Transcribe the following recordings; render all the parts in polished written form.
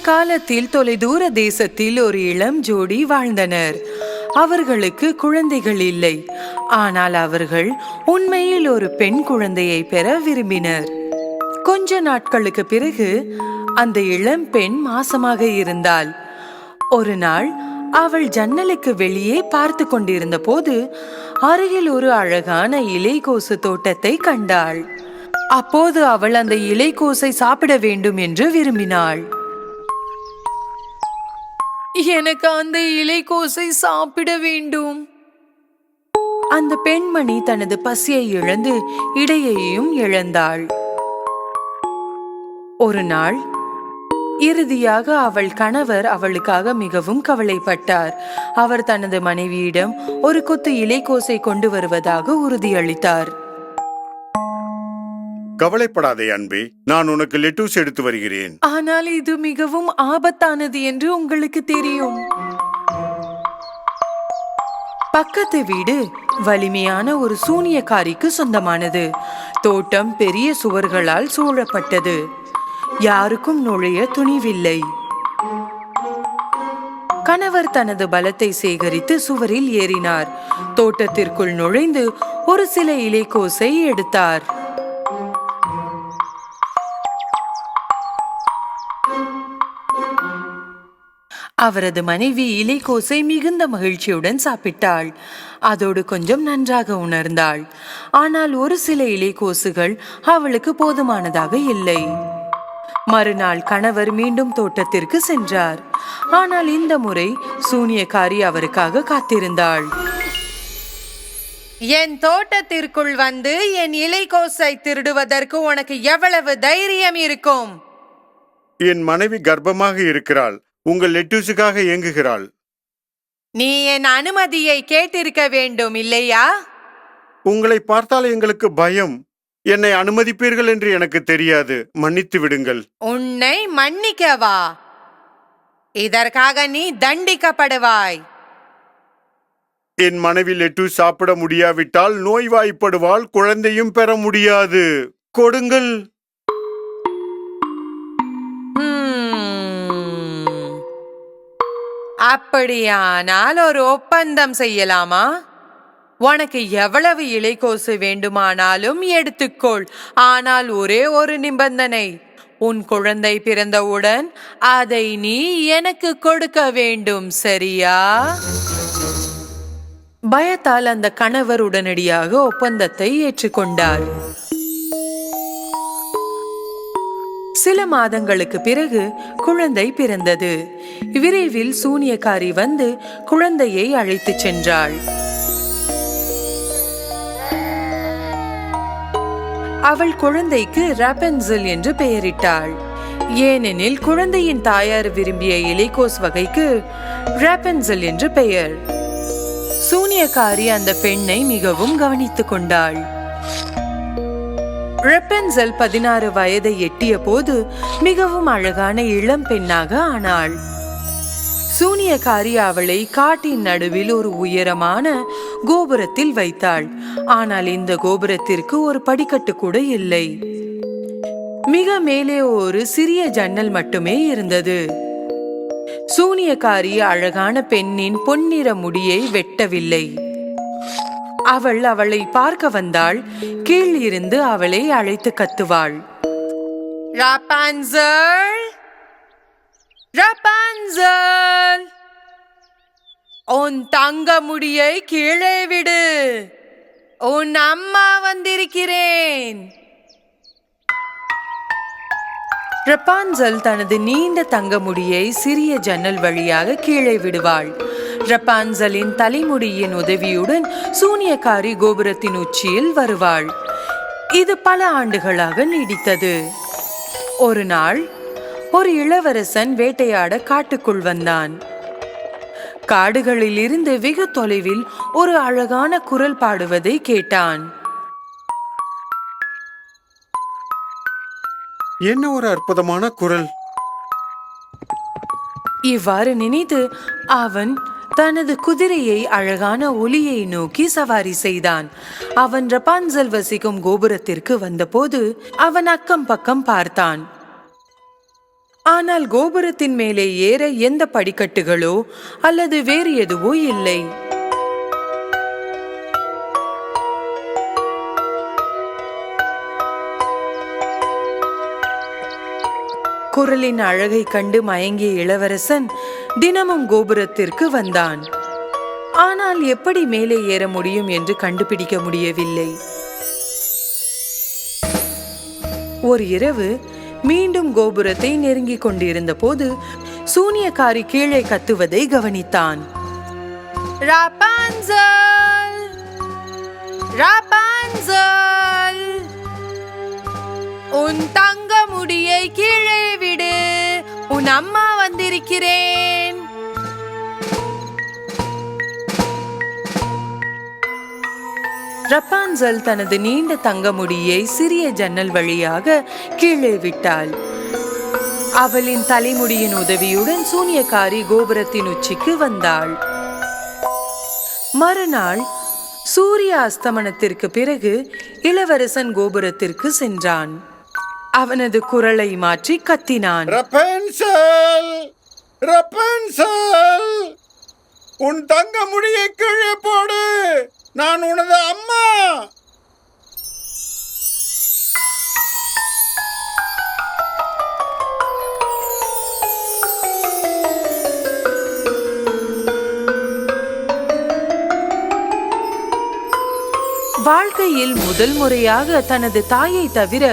காலத்தில் தொலைதூர தேசத்தில் ஒரு இளம் ஜோடி வாழ்ந்தனர். அவர்களுக்கு குழந்தைகள் இல்லை. ஆனால் அவர்கள் உண்மையில் ஒரு பெண் குழந்தையை பெற விரும்பினர். கொஞ்ச நாட்களுக்கு பிறகு அந்த இளம் பெண் மாசமாக இருந்தாள். ஒரு நாள் அவள் ஜன்னலுக்கு வெளியே பார்த்து கொண்டிருந்த போது அருகில் ஒரு அழகான இலைக்கோசு தோட்டத்தை கண்டாள். அப்போது அவள் அந்த இலைக்கோசை சாப்பிட வேண்டும் என்று விரும்பினாள். எனக்கு அந்த இலைக்கோசை சாப்பிட வேண்டும். அந்த பெண்மணி தனது பசியை இழந்து இடையையும் இழந்தாள். ஒரு நாள் இறுதியாக அவள் கணவர் அவளுக்காக மிகவும் கவலைப்பட்டார். அவர் தனது மனைவியிடம் ஒரு கொத்து இலைக்கோசை கொண்டு வருவதாக உறுதியளித்தார். கவலைப்படாதே அன்பே, நான் உனக்கு லெட்டூஸ் எடுத்து வருகிறேன். ஆனால் இது மிகவும் ஆபத்தானது என்று உங்களுக்கு தெரியும். பக்கத்து வீடு வலிமையான ஒரு சூனியக்காரிக்கு சொந்தமானது. தோட்டம் பெரிய சுவர்களால் சூழப்பட்டது. யாருக்கும் நுழைய துணிவில்லை. கணவர் தனது பலத்தை சேகரித்து சுவரில் ஏறினார். தோட்டத்திற்குள் நுழைந்து ஒரு சில இலைக்கோசை எடுத்தார். அவரது மனைவி இலைக்கோசை மிகுந்த மகிழ்ச்சியுடன் சாப்பிட்டாள். அதோடு கொஞ்சம் நன்றாக உணர்ந்தாள். ஆனால் ஒரு சில இலைக்கோசுகள் அவளுக்கு போதுமானதாக இல்லை. மறுநாள் கணவர் மீண்டும் தோட்டத்திற்கு சென்றார். ஆனால் இந்த முறை சூனியக்காரி அவருக்காக காத்திருந்தாள். என் தோட்டத்திற்குள் வந்து என் இலைக்கோசை திருடுவதற்கு உனக்கு எவ்வளவு தைரியம் இருக்கும்? என் மனைவி கர்ப்பமாக இருக்கிறாள். உங்கள் லெட்டூஸுக்காக ஏங்குகிறாள். நீ என் அனுமதியை கேட்டிருக்க வேண்டும், இல்லையா? உங்களை பார்த்தால் எங்களுக்கு பயம். என்னை அனுமதிப்பீர்கள் என்று எனக்கு தெரியாது. மன்னித்து விடுங்கள். உன்னை மன்னிக்கவா? இதற்காக நீ தண்டிக்கப்படுவாய். என் மனைவி லெட்டூஸ் சாப்பிட முடியாவிட்டால் நோய்வாய்ப்படுவாள். குழந்தையும் பெற முடியாது. கொடுங்கள். அப்படியானால் ஒரு ஒப்பந்தம் செய்யலாமா? உனக்கு எவ்வளவு இலைக்கோசு வேண்டுமானாலும் எடுத்துக்கொள். ஆனால் ஒரே ஒரு நிபந்தனை. உன் குழந்தை பிறந்தவுடன் அதை நீ எனக்கு கொடுக்க வேண்டும், சரியா? பயத்தால் அந்த கணவர் உடனடியாக ஒப்பந்தத்தை ஏற்றுக்கொண்டார். சில மாதங்களுக்கு பிறகு குழந்தை பிறந்தது. விரைவில் சூனியக்காரி வந்து குழந்தையை அழைத்து சென்றாள். அவள் குழந்தைக்கு ராபன்சல் என்று பெயரிட்டாள். ஏனெனில் குழந்தையின் தாயார் விரும்பிய இலைக்கோஸ் வகைக்கு ராபன்சல் என்று பெயர். சூனியக்காரி அந்த பெண்ணை மிகவும் கவனித்துக் கொண்டாள். ராபன்சல் 16 வயதை எட்டிய போது மிகவும் அழகான இளம் பெண்ணாக ஆனாள். சூனியக்காரி அவளை காட்டின் நடுவில் ஒரு உயரமான கோபுரத்தில் வைத்தாள். ஆனால் இந்த கோபுரத்திற்கு ஒரு படிக்கட்டு கூட இல்லை. மிக மேலே ஒரு சிறிய ஜன்னல் மட்டுமே இருந்தது. சூனியக்காரி அழகான பெண்ணின் பொன்னிற முடியை வெட்டவில்லை. அவள் அவளை பார்க்க வந்தாள். கீழ் இருந்து அவளை அழைத்து கத்துவாள். ராபன்சல், ராபன்சல், உன் தங்க முடியை கீழே விடு. உன் அம்மா வந்திருக்கிறேன். ராபன்சல் தனது நீண்ட தங்க முடியை சிறிய ஜன்னல் வழியாக கீழே விடுவாள். ராபன்சலின் தலைமுடியின் உதவியுடன் சூனியக்காரி கோபுரத்தின் உச்சியில் வருவாள். இது பல ஆண்டுகளாக நீடித்தது. ஒரு நாள் ஒரு இளவரசன் வேட்டையாட காட்டுக்குள் வந்தான். காடுகளில் இருந்து வெகு தொலைவில் ஒரு அழகான குரல் பாடுவதை கேட்டான். என்ன ஒரு அற்புதமான குரல்! இவ்வாறு நினைத்து அவன் தனது குதிரையை அழகான ஒலியை நோக்கி சவாரி செய்தான். அவன் ராபன்சல் வசிக்கும் கோபுரத்திற்கு வந்தபோது அவன் அக்கம் பக்கம் பார்த்தான். ஆனால் கோபுரத்தின் மேலே ஏற எந்த படிக்கட்டுகளோ அல்லது வேறு எதுவோ இல்லை. குரலின் அழகை கண்டு மயங்கிய இளவரசன் தினமும் கோபுரத்திற்கு வந்தான். ஆனால் எப்படி மேலே ஏற முடியும் என்று கண்டுபிடிக்க முடியவில்லை. ஒரு இரவு மீண்டும் கோபுரத்தை நெருங்கிக் கொண்டிருந்த போது சூனியக்காரி கீழே கத்துவதை கவனித்தான். ராபன்சல், ராபன்சல், உன் தங்க முடியை கீழே விடு, உன் அம்மா வந்திருக்கிறேன். ரப்பான்சல் தனது நீண்ட தங்க முடியை சிறிய ஜன்னல் வழியாக கீழே விட்டாள். அவளின் தலைமுடியின் உதவியுடன் சூனியக்காரி கோபுரத்தின் உச்சிக்கு வந்தாள். மறுநாள் சூரிய அஸ்தமனத்திற்கு பிறகு இளவரசன் கோபுரத்திற்கு சென்றான். அவனது குரலை மாற்றி கத்தினான். ரப்பன்சல், ரப்பன்சல், உன் தங்க முடியை கீழே போடு, நான் உனது அம்மா. வாழ்க்கையில் முதல் முறையாக தனது தாயை தவிர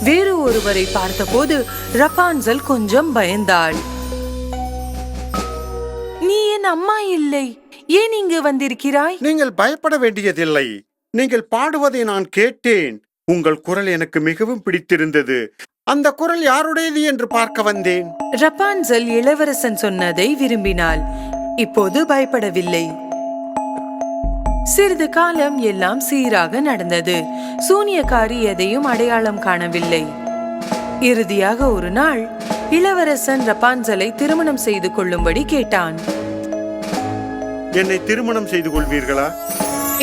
வேறு ஒருவரை பார்த்தபோது ரப்பான்சல் கொஞ்சம் பயந்தாள். நீ என் அம்மா இல்லை, ஏன் இங்கு வந்திருக்கிறாய்? நீங்கள் பயப்பட வேண்டியதில்லை. நீங்கள் பாடுவதை நான் கேட்டேன். உங்கள் குரல் எனக்கு மிகவும் பிடித்திருந்தது. அந்த குரல் யாருடையது என்று பார்க்க வந்தேன். ரப்பான்சல் இளவரசன் சொன்னதை விரும்பினாள். இப்போது பயப்படவில்லை. சிறிது காலம் எல்லாம் சீராக நடந்தது. சூனியக்காரி எதையும் அடையாளம் காணவில்லை. இறுதியாக ஒரு நாள் இளவரசன் ரப்பான்சலை திருமணம் செய்து கொள்ளும்படி கேட்டான். என்னை திருமணம் செய்து கொள்வீர்களா?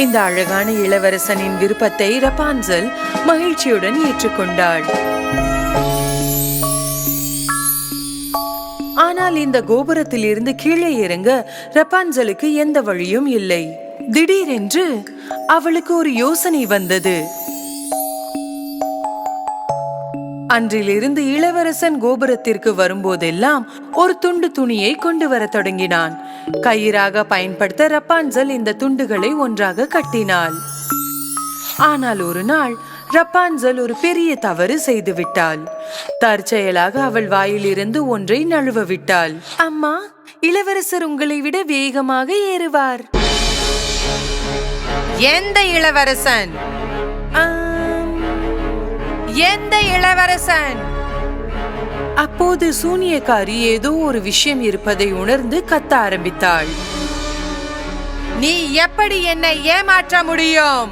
இந்த அழகான இளவரசனின் விருப்பத்தை ரப்பான்சல் மகிழ்ச்சியுடன் ஏற்றுக்கொண்டாள். ஆனால் இந்த கோபுரத்தில் இருந்து கீழே இறங்க ரப்பான்சலுக்கு எந்த வழியும் இல்லை. திடீரென்று அவளுக்கு ஒரு யோசனை வந்தது. அன்றிலிருந்து இளவரசன் கோபுரத்திற்கு வரும்போதெல்லாம் ஒரு துண்டு துணியை கொண்டு வர தொடங்கினான். கயிறாக பயன்படுத்த ரப்பான்சல் இந்த துண்டுகளை ஒன்றாக கட்டினாள். ஆனால் ஒரு நாள் ரப்பான்சல் ஒரு பெரிய தவறு செய்து விட்டாள். தற்செயலாக அவள் வாயிலிருந்து ஒன்றை நழுவ விட்டாள். அம்மா, இளவரசர் உங்களை விட வேகமாக ஏறுவார். எந்த இளவரசன்? எந்த இளவரசன்? அப்போது சூனியக்காரி ஏதோ ஒரு விஷயம் இருப்பதை உணர்ந்து கத்த ஆரம்பித்தாள். நீ எப்படி என்னை ஏமாற்ற முடியும்?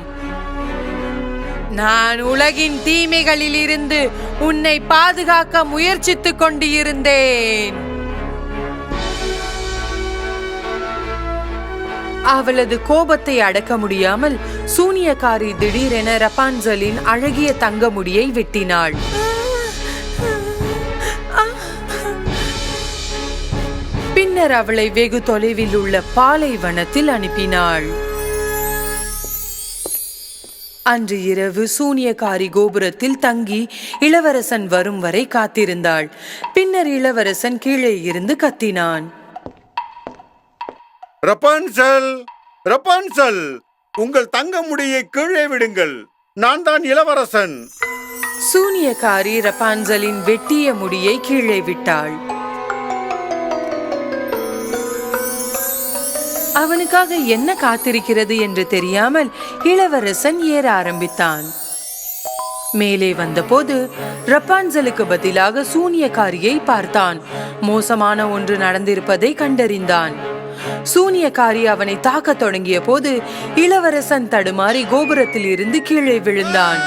நான் உலகின் தீமைகளில் இருந்து உன்னை பாதுகாக்க முயற்சித்துக் கொண்டு இருந்தேன். அவளது கோபத்தை அடக்க முடியாமல் சூனியக்காரி திடீரென ரப்பான்சலின் அழகிய தங்க முடியை வெட்டினாள். பின்னர் அவளை வெகு தொலைவில் உள்ள பாலைவனத்தில் அனுப்பினாள். அன்று இரவு சூனியக்காரி கோபுரத்தில் தங்கி இளவரசன் வரும் வரை காத்திருந்தாள். பின்னர் இளவரசன் கீழே இருந்து கத்தினான். ரப்பான்சல், ரப்பான்சல், உங்கள் தங்க முடியை கீழே விடுங்கள், நான் தான் இளவரசன். சூனியக்காரி ரப்பான்சலின் வெட்டிய முடியை கீழே விட்டாள். அவனுக்காக என்ன காத்திருக்கிறது என்று தெரியாமல் இளவரசன் ஏற ஆரம்பித்தான். மேலே வந்தபோது ரப்பான்சலுக்கு பதிலாக சூனியக்காரியை பார்த்தான். மோசமான ஒன்று நடந்திருப்பதை கண்டறிந்தான். சூனியக்காரி அவனை தாக்க தொடங்கிய போது இளவரசன் தடுமாறி கோபுரத்தில் இருந்து கீழே விழுந்தான்.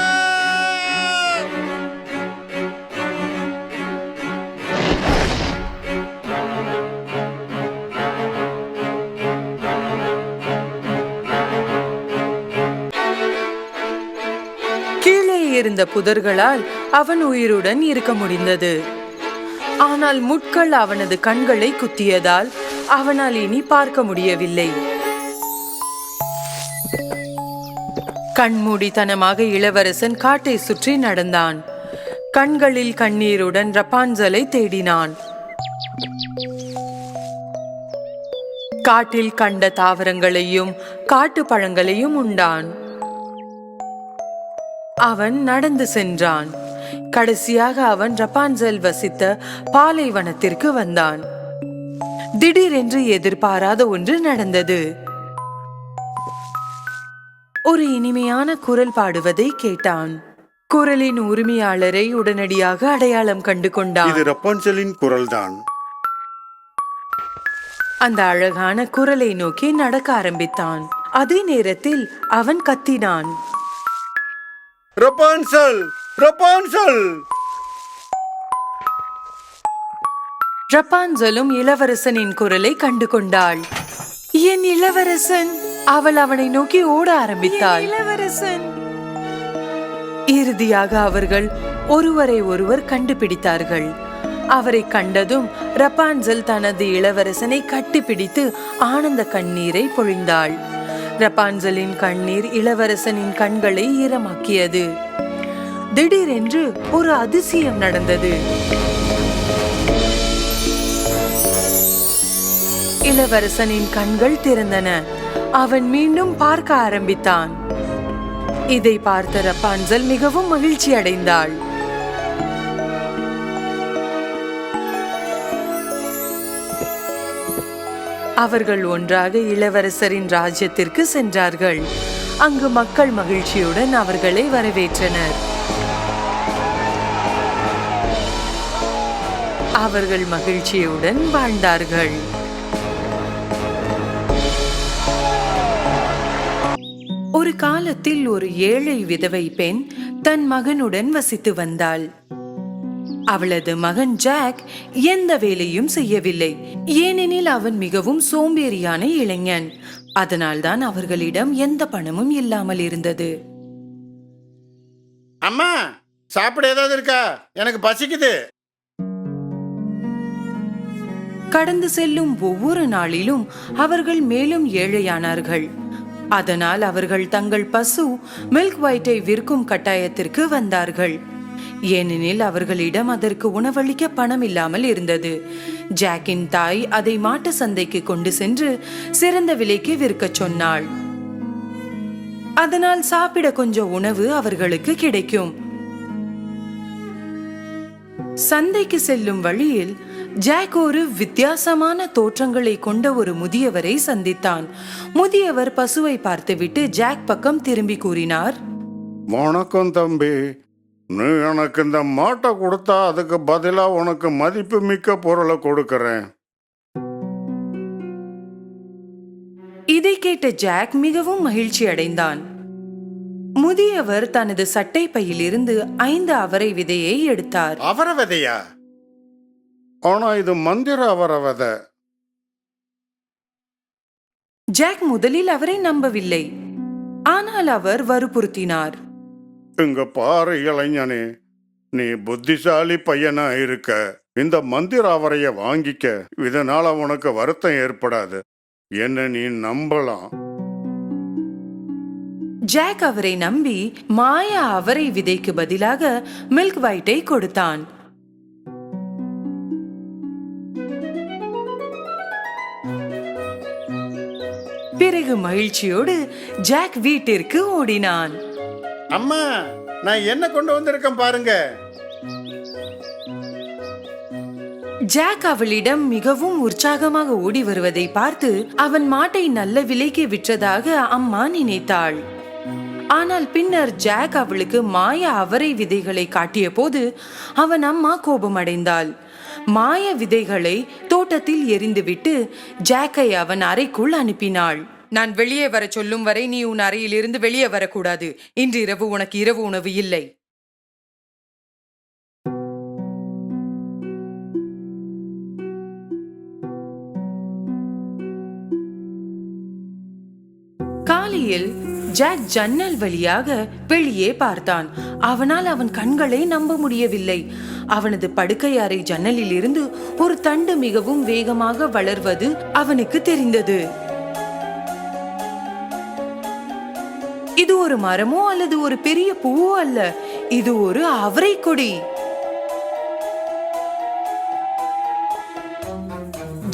கீழே இருந்த புதர்களால் அவன் உயிருடன் இருக்க முடிந்தது. ஆனால் முட்கள் அவனது கண்களை குத்தியதால் அவனால் இனி பார்க்க முடியவில்லை. கண்மூடித்தனமாக இளவரசன் காட்டை சுற்றி நடந்தான். கண்களில் கண்ணீருடன் ரப்பான்சலை தேடினான். காட்டில் கண்ட தாவரங்களையும் காட்டு பழங்களையும் உண்டான். அவன் நடந்து சென்றான். கடைசியாக அவன் ரப்பான்சல் வசித்த பாலைவனத்திற்கு வந்தான். திடீரென்று எதிர்பாராத ஒன்று நடந்தது. ஒரு இனிமையான குரல் பாடுவதை கேட்டான். குரலின் உரிமையாளரை உடனடியாக அடையாளம் கண்டு கொண்டான். இது ரப்பான்சலின் குரல்தான். அந்த அழகான குரலை நோக்கி நடக்க ஆரம்பித்தான். அதே நேரத்தில் அவன் கத்தினான், ரப்பான்சல், ரப்பான்சல்! ரப்பான்சலும் இளவரசனின் குரலை கண்டு கொண்டாள். என் இளவரசன்! அவள் அவனை நோக்கி ஓட ஆரம்பித்தாள். இளவரசன்! இறுதியாக அவர்கள் ஒருவரை ஒருவர் கண்டுபிடித்தார்கள். அவரை கண்டதும் ரப்பான்சல் தனது இளவரசனை கட்டிப்பிடித்து ஆனந்த கண்ணீரை பொழிந்தாள். ரப்பான்சலின் கண்ணீர் இளவரசனின் கண்களை ஈரமாக்கியது. திடீரென்று ஒரு அதிசயம் நடந்தது. இளவரசனின் கண்கள் திறந்தன. அவன் மீண்டும் பார்க்க ஆரம்பித்தான். இதை பார்த்த ரப்பான்சல் மிகவும் மகிழ்ச்சி அடைந்தாள். அவர்கள் ஒன்றாக இளவரசரின் ராஜ்யத்திற்கு சென்றார்கள். அங்கு மக்கள் மகிழ்ச்சியுடன் அவர்களை வரவேற்றனர். அவர்கள் மகிழ்ச்சியுடன் வாழ்ந்தார்கள். ஒரு காலத்தில் ஒரு ஏழை விதவை பெண் தன் மகனுடன் வசித்து வந்தாள். அவளது மகன் ஜாக் எந்த வேலையும் செய்யவில்லை. ஏனெனில் அவன் மிகவும் சோம்பேறியான இளைஞன். அதனால்தான் அவர்களிடம் எந்த பணமும் இல்லாமல் இருந்தது. அம்மா, சாப்பிட ஏதாவது இருக்கா? எனக்கு பசிக்குது. கடந்து செல்லும் ஒவ்வொரு நாளிலும் அவர்கள் மேலும் ஏழையானார்கள். அதனால் அவர்கள் தங்கள் பசு மில்க் ஒயிட்டை விற்கும் கட்டாயத்திற்கு வந்தார்கள். ஏனெனில் அவர்களிடம் அதற்கு உணவளிக்க பணம் இல்லாமல் இருந்தது. ஜாக்கின் தாய் அதை மாட்டு சந்தைக்கு கொண்டு சென்று சிறந்த விலைக்கு விற்கச் சொன்னாள். அதனால் சாப்பிட கொஞ்சம் உணவு அவர்களுக்கு கிடைக்கும். சந்தைக்கு செல்லும் வழியில் ஜாக் ஒரு வித்தியாசமான தோற்றங்களை கொண்ட ஒரு முதியவரை சந்தித்தான். முதியவர் பசுவை பார்த்துவிட்டு ஜாக் பக்கம் திரும்பி கூறினார், வணக்கம் தம்பி, நீ எனக்கு இந்த மாட்டை கொடுத்தா அதுக்கு பதிலா உனக்கு மதிப்பு மிக்க பொருளை கொடுக்கறேன். இதை கேட்ட ஜாக் மிகவும் மகிழ்ச்சி அடைந்தான். முதியவர் தனது சட்டை பையிலிருந்து 5 அவரை விதையை எடுத்தார். அவரை விதையா? ஆனா இது மந்திர அவரை விதை. ஜாக் முதலில் அவரை நம்பவில்லை. ஆனால் அவர் வற்புறுத்தினார். இங்க பாரு இளைஞனே, நீ புத்திசாலி பையனா இருக்க. இந்த மந்திர அவரைய வாங்கிக்க. இதனால உனக்கு வருத்தம் ஏற்படாது. என்ன நீ நம்பலாம். ஜாக் அவரை நம்பி மாயா அவரை விதைக்கு பதிலாக மில்க் ஒயிட்டை கொடுத்தான். பிறகு மகிழ்ச்சியோடு ஜாக் வீட்டிற்கு ஓடினான். அம்மா, நான் என்ன கொண்டு வந்திருக்கேன் பாருங்க. ஜாக் அவளிடம் மிகவும் உற்சாகமாக ஓடி வருவதை பார்த்து அவன் மாட்டை நல்ல விலைக்கு விற்றதாக அம்மா நினைத்தாள். ஆனால் பின்னர் ஜாக் அவளுக்கு மாய அவரை விதைகளை காட்டிய போது அவன் அம்மா கோபமடைந்தாள். மாய விதைகளை தோட்டத்தில் எரிந்துவிட்டு ஜாக்கை அவன் அறைக்குள் அனுப்பினாள். நான் வெளியே வர சொல்லும் வரை நீ உன் அறையிலிருந்து வெளியே வரக்கூடாது. இன்று இரவு உனக்கு இரவு உணவு இல்லை. காலையில் ஜாக் ஜன்னல் வழியாக வெளியே பார்த்தான். அவனால் அவன் கண்களை நம்ப முடியவில்லை. அவனது படுக்கை அறை ஜன்னலில் இருந்து ஒரு தண்டு மிகவும் வேகமாக வளர்வது அவனுக்கு தெரிந்தது. இது ஒரு மரமோ அல்லது ஒரு பெரிய பூவோ அல்ல, இது ஒரு அவரை கொடி.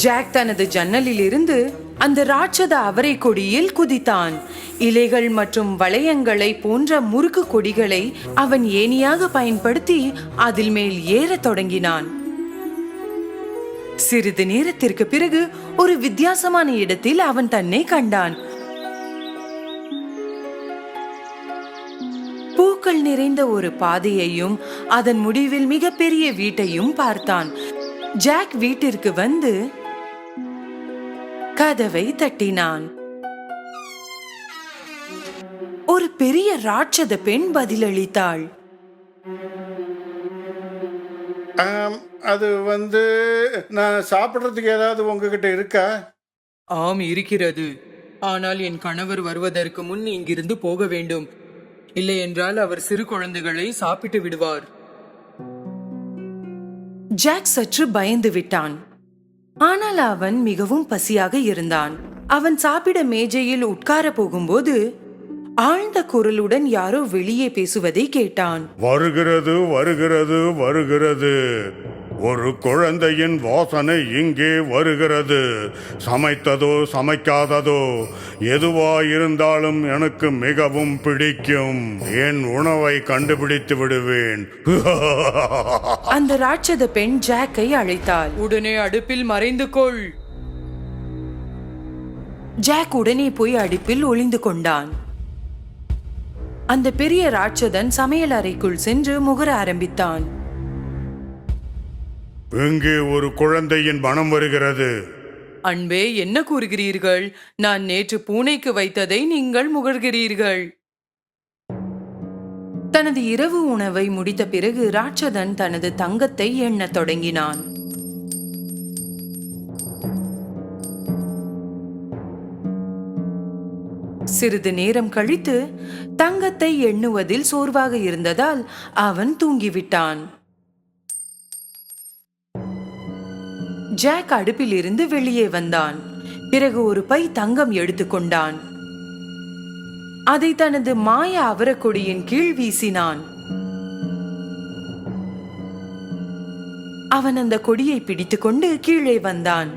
ஜாக் தனது ஜன்னலில் இருந்து அந்த ராட்சத அவரை கொடியில் குதித்தான். இலைகள் மற்றும் வளையங்களை போன்ற முறுக்கு கொடிகளை அவன் ஏணியாக பயன்படுத்தி அதில் மேல் ஏறத் தொடங்கினான். சிறிது நேரத்திற்கு பிறகு ஒரு வித்தியாசமான இடத்தில் அவன் தன்னை கண்டான். பூக்கள் நிறைந்த ஒரு பாதையையும் அதன் முடிவில் மிகப்பெரிய வீட்டையும் பார்த்தான். ஜாக் வீட்டிற்கு வந்து கதவை தட்டினான். ஒரு பெரிய ராட்சத பெண் பதிலளித்தாள். அது நான் சாப்பிட்றதுக்கு ஏதாவது உங்ககிட்ட இருக்கா? ஆம், இருக்கிறது. ஆனால் என் கணவர் வருவதற்கு முன் இங்கிருந்து போக வேண்டும். இல்லை என்றால் அவர் சிறு குழந்தைகளை சாப்பிட்டு விடுவார். ஜாக் சற்று பயந்து விட்டான். ஆனால் அவன் மிகவும் பசியாக இருந்தான். அவன் சாப்பிட மேஜையில் உட்கார போகும்போது ஆழ்ந்த குரலுடன் யாரோ வெளியே பேசுவதை கேட்டான். வருகிறது, வருகிறது, வருகிறது. ஒரு குழந்தையின் வாசனை இங்கே வருகிறது. சமைத்ததோ சமைக்காததோ எதுவாயிருந்தாலும் எனக்கு மிகவும் பிடிக்கும். என் உணவை கண்டுபிடித்து விடுவேன். அந்த ராட்சத பெண் ஜாக்கை அழைத்தாள். உடனே அடுப்பில் மறைந்து கொள். ஜாக் உடனே போய் அடுப்பில் ஒளிந்து கொண்டான். அந்த பெரிய ராட்சதன் சமையல் அறைக்குள் சென்று முகர ஆரம்பித்தான். இங்கே ஒரு குழந்தையின் மனம் வருகிறது. அன்பே, என்ன கூறுகிறீர்கள்? நான் நேற்று பூனைக்கு வைத்ததை நீங்கள் முகர்கிறீர்கள். தனது இரவு உணவை முடித்த பிறகு ராட்சதன் தனது தங்கத்தை எண்ணத் தொடங்கினான். சிறிது நேரம் கழித்து தங்கத்தை எண்ணுவதில் சோர்வாக இருந்ததால் அவன் தூங்கிவிட்டான். ஜாக் அடுப்பில் இருந்து வெளியே வந்தான். பிறகு ஒரு பை தங்கம் எடுத்துக்கொண்டான். அதை தனது மாய அவரக்கொடியின் கீழ் வீசினான். அவன் அந்த கொடியை பிடித்துக்கொண்டு கீழே வந்தான்.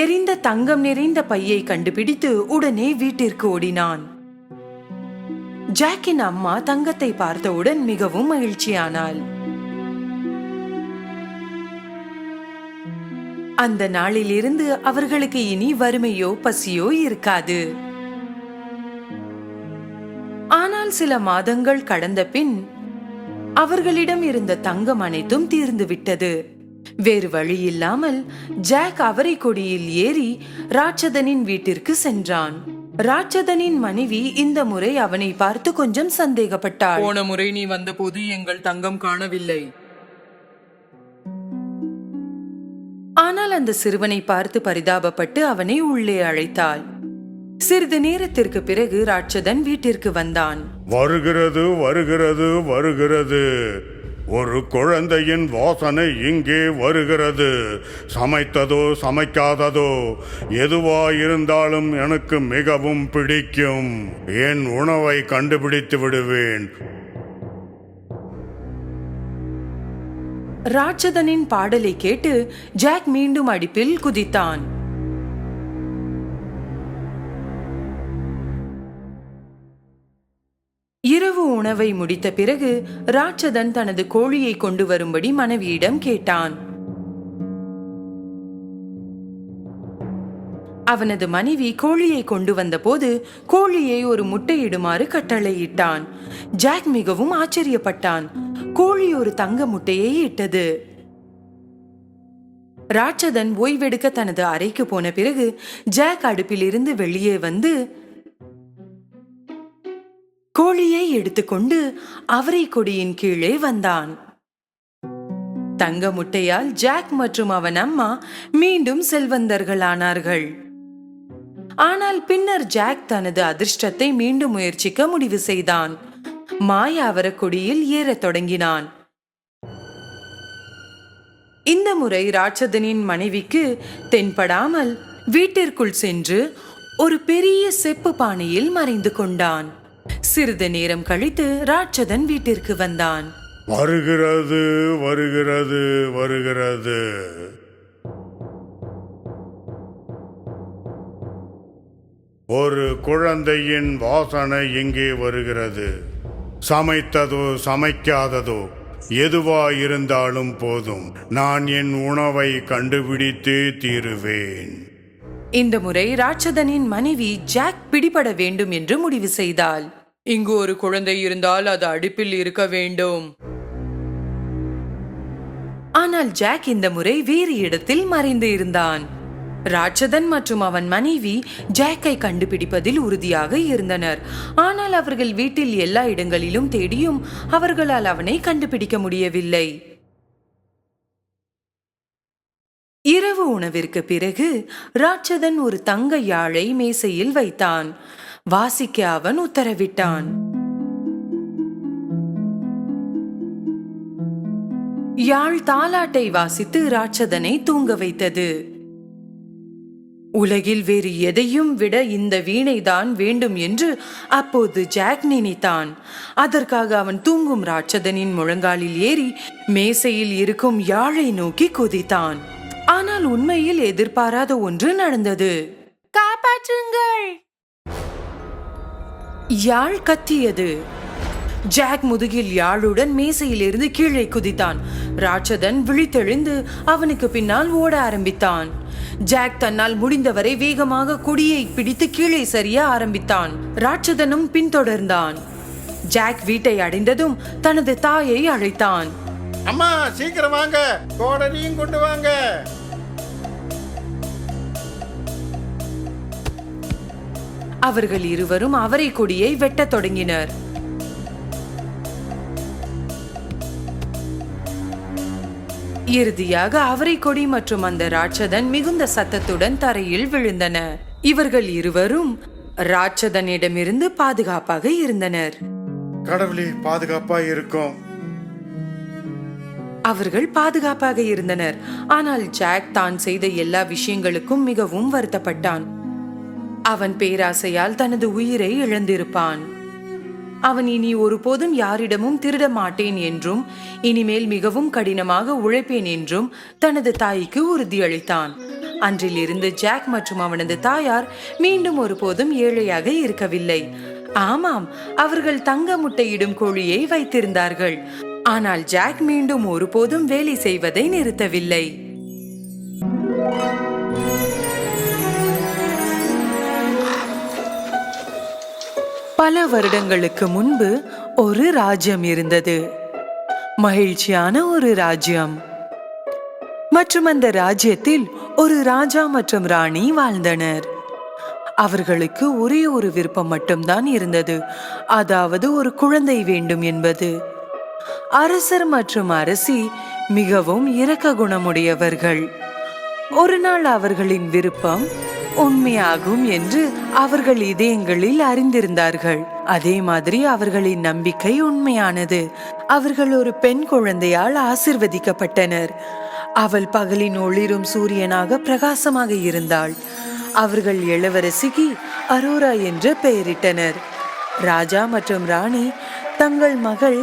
எரிந்த தங்கம் நிறைந்த பையை கண்டுபிடித்து உடனே வீட்டிற்கு ஓடினான். ஜாக்கின் அம்மா தங்கத்தை பார்த்தவுடன் மிகவும் மகிழ்ச்சியானாள். அந்த நாளில் இருந்து அவர்களுக்கு இனி வறுமையோ பசியோ இருக்காது. ஆனால் சில மாதங்கள் கடந்த பின் அவர்களிடம் இருந்த தங்கம் அனைத்தும் தீர்ந்து விட்டது. வேறு வழி இல்லாமல் ஜாக் அவரை கொடியில் ஏறி ராட்சதனின் வீட்டிற்கு சென்றான். ராட்சதனின் மனைவி இந்த முறை அவனை பார்த்து கொஞ்சம் சந்தேகப்பட்டாள். போன முறை நீ வந்தபோது எங்கள் தங்கம் காணவில்லை. ஆனால் அந்த சிறுவனை பார்த்து பரிதாபப்பட்டு அவனை உள்ளே அழைத்தாள். சிறிது நேரத்திற்கு பிறகு ராட்சதன் வீட்டிற்கு வந்தான். வருகிறது, வருகிறது, வருகிறது. ஒரு குழந்தையின் வாசனை இங்கே வருகிறது. சமைத்ததோ சமைக்காததோ எதுவாயிருந்தாலும் எனக்கு மிகவும் பிடிக்கும். என் உணவை கண்டுபிடித்து விடுவேன். ராட்சதனின் பாடலை கேட்டு ஜாக் மீண்டும் அடுப்பில் குதித்தான். இரவு உணவை முடித்த பிறகு ராட்சதன் தனது கோழியை கொண்டு வரும்படி மனைவியிடம் கேட்டான். அவனது மனைவி கோழியை கொண்டு வந்தபோது கோழியை ஒரு முட்டையிடுமாறு கட்டளையிட்டான். ஜாக் மிகவும் ஆச்சரியப்பட்டான். கோழி ஒரு தங்க முட்டையை இட்டது. ராட்சதன் ஓய்வெடுக்க தனது அறைக்கு போன பிறகு ஜாக் அடுப்பில் இருந்து வெளியே வந்து கோழியை எடுத்துக்கொண்டு அவரை கொடியின் கீழே வந்தான். தங்க முட்டையால் ஜாக் மற்றும் அவன் அம்மா மீண்டும் செல்வந்தர்களானார்கள். ஆனால் பின்னர் ஜாக் தனது அதிர்ஷ்டத்தை மீண்டும் முயற்சிக்க முடிவு செய்தான். மாயாவர கொடியில் ஏறத் தொடங்கினான். இந்த முறை ராட்சதனின் மனைவிக்கு தென்படாமல் வீட்டிற்குள் சென்று ஒரு பெரிய செப்பு பானையில் மறைந்து கொண்டான். சிறிது நேரம் கழித்து ராட்சதன் வீட்டிற்கு வந்தான். வருகிறது வருகிறது வருகிறது. ஒரு குழந்தையின் வாசனை எங்கே வருகிறது. சமைத்ததோ சமைக்காததோ எதுவாயிருந்தாலும் போதும், நான் என் உணவை கண்டுபிடித்தே தீருவேன். இந்த முறை ராட்சதனின் மனைவி ஜாக் பிடிபட வேண்டும் என்று முடிவு செய்தாள். இங்கு ஒரு குழந்தை இருந்தால் அது அடுப்பில் இருக்க வேண்டும். ஆனால் ஜாக் இந்த முறை வேறு இடத்தில் மறைந்து இருந்தான். ராட்சதன் மற்றும் அவன் மனைவி ஜாக்கை கண்டுபிடிப்பதில் உறுதியாக இருந்தனர். ஆனால் அவர்கள் வீட்டில் எல்லா இடங்களிலும் தேடியும் அவர்களால் அவனை கண்டுபிடிக்க முடியவில்லை. இரவு உணவிற்கு பிறகு ராட்சதன் ஒரு தங்க யாழை மேசையில் வைத்தான். வாசிக்க அவன் உத்தரவிட்டான். யாழ் தாலாட்டை வாசித்து ராட்சதனை தூங்க வைத்தது. உலகில் வேறு எதையும் விட இந்த வீணைதான் வேண்டும் என்று அப்போது ஜாக் நினைத்தான். அதற்காக அவன் தூங்கும் ராட்சதனின் முழங்காலில் ஏறி மேசையில் இருக்கும் யாழை நோக்கி குதித்தான். ஆனால் உண்மையில் எதிர்பாராத ஒன்று நடந்தது. காப்பாற்றுங்கள்! யாழ் கத்தியது. ஜாக் முதுகில் யாழுடன் மேசையில் இருந்து கீழே குதித்தான். ராட்சதன் விழித்தெழுந்து அவனுக்கு பின்னால் ஓட ஆரம்பித்தான். ஜாக் தன்னால் முடிந்தவரை வேகமாக கொடியை பிடித்து கீழே சரிய ஆரம்பித்தான். ராட்சதனும் பின்தொடர்ந்தான். ஜாக் வீட்டை அடைந்ததும் தனது தாயை அழைத்தான். அம்மா, சீக்கிரம் வாங்க, கோடரியும் கொண்டு வாங்க. அவர்கள் இருவரும் அவரை கொடியை வெட்டத் தொடங்கினர். இறுதியாக அவரை கொடி மற்றும் அந்த ராட்சதன் மிகுந்த சத்தத்துடன் தரையில் விழுந்தன. இவர்கள் இருவரும் ராட்சதனிடமிருந்து பாதுகாப்பாக இருந்தனர். கடவுளே, பாதுகாப்பாக இருக்கும். அவர்கள் பாதுகாப்பாக இருந்தனர். ஆனால் ஜாக் தான் செய்த எல்லா விஷயங்களுக்கும் மிகவும் வருத்தப்பட்டான். அவன் பேராசையால் தனது உயிரை இழந்திருப்பான். அவன் இனி ஒருபோதும் யாரிடமும் திருட மாட்டேன் என்றும் இனிமேல் மிகவும் கடினமாக உழைப்பேன் என்றும் தனது தாய்க்கு உறுதியளித்தான். அன்றிலிருந்து ஜாக் மற்றும் அவனது தாயார் மீண்டும் ஒருபோதும் ஏழையாக இருக்கவில்லை. ஆமாம், அவர்கள் தங்க முட்டையிடும் கோழியை வைத்திருந்தார்கள். ஆனால் ஜாக் மீண்டும் ஒருபோதும் வேலை செய்வதை நிறுத்தவில்லை. பல வருடங்களுக்கு முன்பு ஒரு ராஜ்யம் இருந்தது. மகிழ்ச்சியான ஒரு ராஜ்யம். மற்றும் அந்த ராஜ்யத்தில் ஒரு ராஜா மற்றும் ராணி வாழ்ந்தனர். அவர்களுக்கு ஒரே ஒரு விருப்பம் மட்டும்தான் இருந்தது, அதாவது ஒரு குழந்தை வேண்டும் என்பது. அரசர் மற்றும் அரசி மிகவும் இரக்க குணமுடையவர்கள். ஒரு நாள் அவர்களின் விருப்பம் உண்மையாகும் என்று அவர்கள் இதயங்களில் அறிந்திருந்தார்கள். அதே மாதிரி அவர்களின் நம்பிக்கை உண்மையானது. அவர்கள் ஒரு பெண் குழந்தையால் ஆசிர்வதிக்கப்பட்டனர். அவள் பகலின் ஒளிரும் சூரியனாக பிரகாசமாக இருந்தாள். அவர்கள் இளவரசிக்கு அரோரா என்று பெயரிட்டனர். ராஜா மற்றும் ராணி தங்கள் மகள்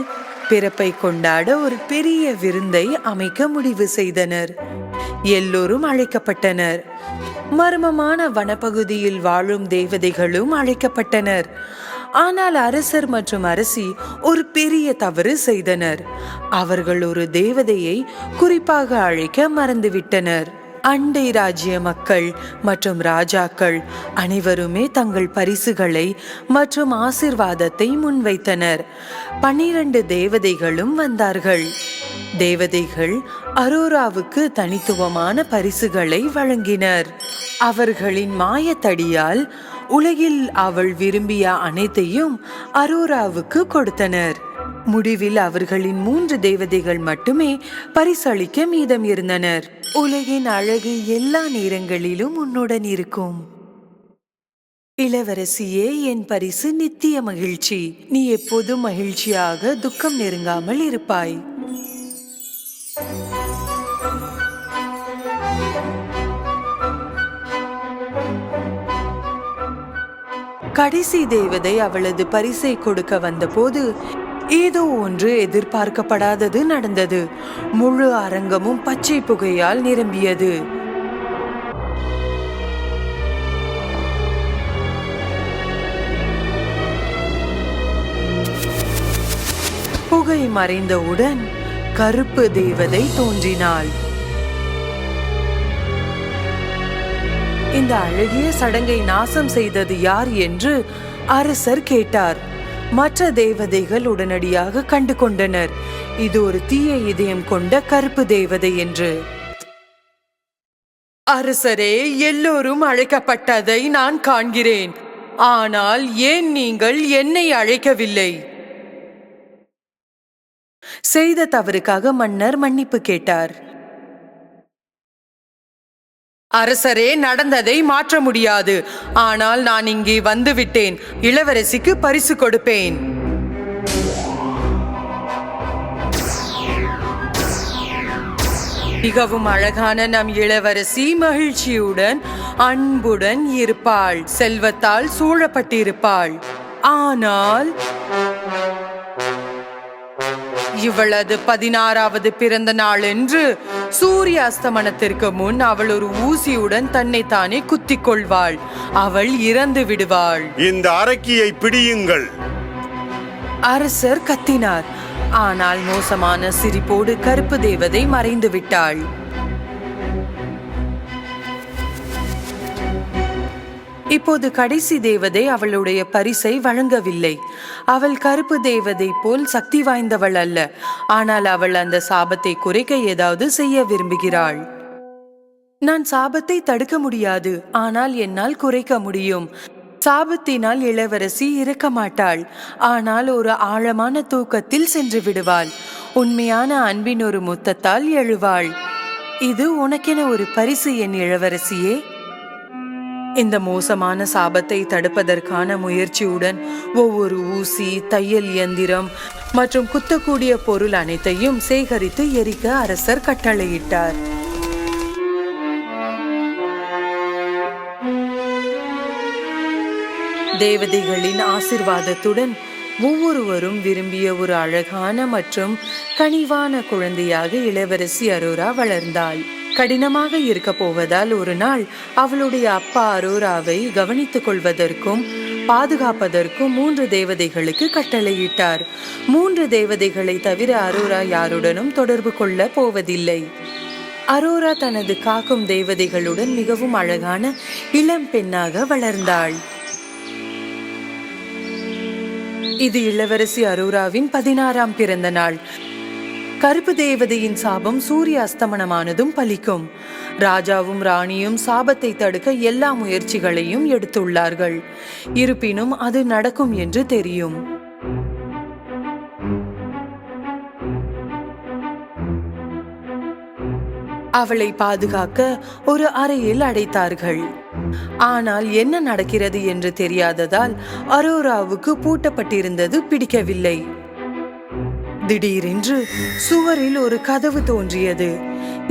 பிறப்பை கொண்டாட ஒரு பெரிய விருந்தை அமைக்க முடிவு செய்தனர். எல்லோரும் அழைக்கப்பட்டனர். மர்மமான வனப்பகுதியில் வாழும் தேவதைகளும் அழைக்கப்பட்டனர். ஆனால் அரசர் மற்றும் அரசி ஒரு பெரிய தவறு செய்தனர். அவர்கள் ஒரு தேவதையை குறிப்பாக அழைக்க மறந்துவிட்டனர். அண்டை ராஜ்ய மக்கள் மற்றும் ராஜாக்கள் அனைவருமே தங்கள் பரிசுகளை மற்றும் ஆசிர்வாதத்தை முன்வைத்தனர். 12 தேவதைகளும் வந்தார்கள். தேவதைகள் அரோராவுக்கு தனித்துவமான பரிசுகளை வழங்கினர். அவர்களின் மாயத்தடியால் உலகில் அவள் விரும்பிய அனைத்தையும் அரோராவுக்கு கொடுத்தனர். முடிவில் அவர்களின் 3 தேவதைகள் மட்டுமே பரிசளிக்க மீதம் இருந்தனர். உலகின் அழகு எல்லா நேரங்களிலும் உன்னுடன் இருக்கும். இளவரசியே, என் பரிசு நித்திய மகிழ்ச்சி. நீ எப்போதும் மகிழ்ச்சியாக துக்கம் நெருங்காமல் இருப்பாய். கடைசி தேவதை அவளது பரிசை கொடுக்க வந்தபோது ஏதோ ஒன்று எதிர்பார்க்கப்படாதது நடந்தது. முழு அரங்கமும் பச்சை புகையால் நிரம்பியது. புகை மறைந்தவுடன் கருப்பு தேவதை தோன்றினாள். இந்த அழகிய சடங்கை நாசம் செய்தது யார் என்று அரசர் கேட்டார். மற்ற தேவதைகள் உடனடியாக கண்டு கொண்டனர், இது ஒரு தீய இதயம் கொண்ட கருப்பு தேவதை என்று. அரசரே, எல்லோரும் அழைக்கப்பட்டதை நான் காண்கிறேன். ஆனால் ஏன் நீங்கள் என்னை அழைக்கவில்லை? செய்த தவறுக்காக மன்னர் மன்னிப்பு கேட்டார். அரசரே, நடந்ததை மாற்ற முடியாது. ஆனால் நான் இங்கே வந்துவிட்டேன். இளவரசிக்கு பரிசு கொடுப்பேன். மிகவும் அழகான நம் இளவரசி மகிழ்ச்சியுடன் அன்புடன் இருப்பாள். செல்வத்தால் சூழப்பட்டிருப்பாள். ஆனால் இவளது 16வது பிறந்த நாள் என்று சூரிய அஸ்தமனத்திற்கு முன் அவள் ஒரு ஊசியுடன் தன்னை தானே குத்திக் கொள்வாள். அவள் இறந்து விடுவாள். இந்த அரக்கியை பிடியுங்கள். அரசர் கத்தினார். ஆனால் மோசமான சிரிப்போடு கருப்பு தேவதை மறைந்து விட்டாள். இப்போது கடைசி தேவதை அவளுடைய பரிசை வழங்கவில்லை. அவள் கருப்பு தேவதை போல் சக்தி வாய்ந்தவள் அல்ல. ஆனால் அவள் அந்த சாபத்தை குறைக்க ஏதாவது செய்ய விரும்புகிறாள். நான் சாபத்தை தடுக்க முடியாது, ஆனால் என்னால் குறைக்க முடியும். சாபத்தினால் இளவரசி இறக்க மாட்டாள், ஆனால் ஒரு ஆழமான தூக்கத்தில் சென்று விடுவாள். உண்மையான அன்பின் ஒரு முத்தத்தால் எழுவாள். இது உனக்கென ஒரு பரிசு என் இளவரசியே. இந்த மோசமான சாபத்தை தடுப்பதற்கான முயற்சியுடன் ஒவ்வொரு ஊசி, தையல் இயந்திரம் மற்றும் குத்தக்கூடிய பொருள் அனைத்தையும் சேகரித்து எரிக்க அரசர் கட்டளையிட்டார். தேவதைகளின் ஆசிர்வாதத்துடன் ஒவ்வொருவரும் விரும்பிய ஒரு அழகான மற்றும் கனிவான குழந்தையாக இளவரசி அரோரா வளர்ந்தாள். கடினமாக இருக்க போவதால் ஒரு நாள் அவளுடைய அப்பா அரோராவை கவனித்துக் கொள்வதற்கும் பாதுகாப்பதற்கும் 3 தேவதைகளுக்கு கட்டளையிட்டார். 3 தேவதைகளை தவிர அரோரா யாருடனும் தொடர்பு கொள்ள போவதில்லை. அரோரா தனது காக்கும் தேவதைகளுடன் மிகவும் அழகான இளம் பெண்ணாக வளர்ந்தாள். இது இளவரசி அரோராவின் 16ஆம் பிறந்த நாள். கருப்பு தேவதையின் சாபம் சூரிய அஸ்தமனமானதும் பலிக்கும். ராஜாவும் ராணியும் சாபத்தை தடுக்க எல்லா முயற்சிகளையும் எடுத்துள்ளார்கள். இருப்பினும் அது நடக்கும் என்று தெரியும். அவளை பாதுகாக்க ஒரு அறையில் அடைத்தார்கள். ஆனால் என்ன நடக்கிறது என்று தெரியாததால் அரோராவுக்கு பூட்டப்பட்டிருந்தது பிடிக்கவில்லை. திடீரென்று சுவரில் ஒரு கதவு தோன்றியது.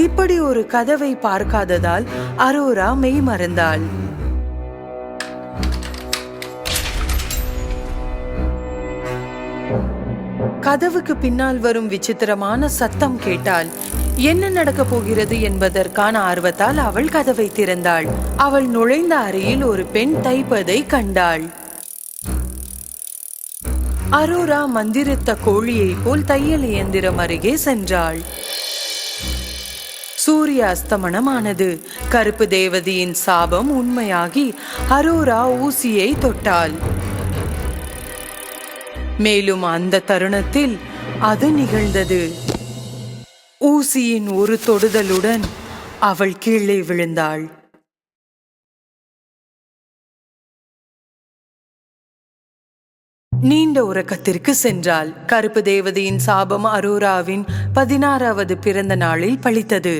இப்படி ஒரு கதவை பார்க்காததால் அரோரா மெய் மறந்தாள். கதவுக்கு பின்னால் வரும் விசித்திரமான சத்தம் கேட்டாள். என்ன நடக்க போகிறது என்பதற்கான ஆர்வத்தால் அவள் கதவை திறந்தாள். அவள் நுழைந்த அறையில் ஒரு பெண் தைப்பதை கண்டாள். அரோரா மந்திரித்த கோழியை போல் தையல் இயந்திரம் அருகே சென்றாள். சூரிய அஸ்தமனமானது. கருப்பு தேவதையின் சாபம் உண்மையாகி அரோரா ஊசியை தொட்டாள். மேலும் அந்த தருணத்தில் அது நிகழ்ந்தது. ஊசியின் ஒரு தொடுதலுடன் அவள் கீழே விழுந்தாள். நீண்ட உறக்கத்திற்கு சென்றாள். கருப்பு தேவதையின் சாபம் அரோராவின் 16வது பிறந்த நாளில் பலித்தது.